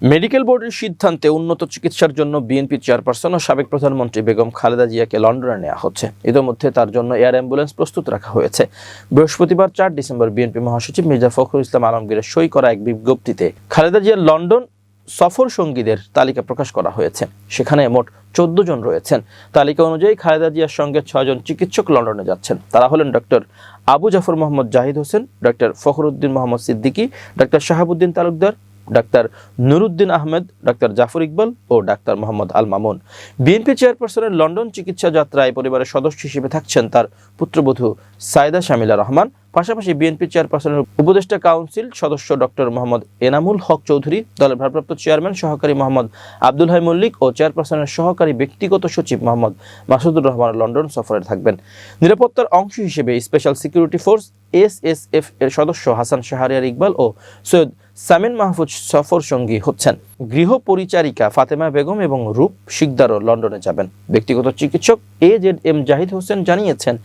Medical বোর্ডের সিদ্ধান্তে উন্নত চিকিৎসার জন্য বিএনপি চেয়ারপারসন ও সাবেক প্রধানমন্ত্রী বেগম খালেদা জিয়াকে লন্ডনে নেওয়া হচ্ছে। ইতোমধ্যে তার জন্য এয়ার অ্যাম্বুলেন্স প্রস্তুত রাখা হয়েছে। বৃহস্পতিবার 4 ডিসেম্বর বিএনপি মহাসচিব মির্জা ফখরুল ইসলাম আলমগীরের সই করা এক বিজ্ঞপ্তিতে খালেদা জিয়ার লন্ডন সফর সঙ্গীদের তালিকা প্রকাশ করা হয়েছে। সেখানে মোট 14 জন রয়েছেন। তালিকা অনুযায়ী খালেদা জিয়ার সঙ্গে 6 জন চিকিৎসক লন্ডনে যাচ্ছেন। তারা হলেন doctor Abu Zafar Mohammad Zahid Hossain, doctor Fakhruddin Mohammad Siddiqui, doctor Shahabuddin Talukder, doctor Nuruddin Ahmed, doctor Zafar Iqbal ও ডাক্তার মোহাম্মদ আল মামুন। বিএনপি চেয়ারপারসনের লন্ডন চিকিৎসা যাত্রায় পরিবারের সদস্য হিসেবে থাকছেন তার পুত্রবধূ সাইদা শামিলা রহমান। পাশাপাশি বিএনপি চেয়ারপারসনের উপদেষ্টা কাউন্সিল সদস্য ডক্টর মোহাম্মদ এনামুল হক চৌধুরী, দলের ভারপ্রাপ্ত চেয়ারম্যান সহকারী মোহাম্মদ আব্দুল হাই মল্লিক ও চেয়ারপারসনের সহকারী ব্যক্তিগত সচিব মোহাম্মদ মাসুদুর রহমান লন্ডন সফরে থাকবেন। নিরাপত্তার অংশ হিসেবে স্পেশাল সিকিউরিটি ফোর্স এসএসএফ এর সদস্য হাসান শাহরিয়ার ইকবাল ও সৈয়দ সামিন মাহফুজ সফর সঙ্গী হচ্ছেন। গৃহ পরিচারিকা ফাতেমা বেগম এবং রূপ শিকদারও লন্ডনে যাবেন। ব্যক্তিগত চিকিৎসক AZM জাহিদ হোসেন জানিয়েছেন,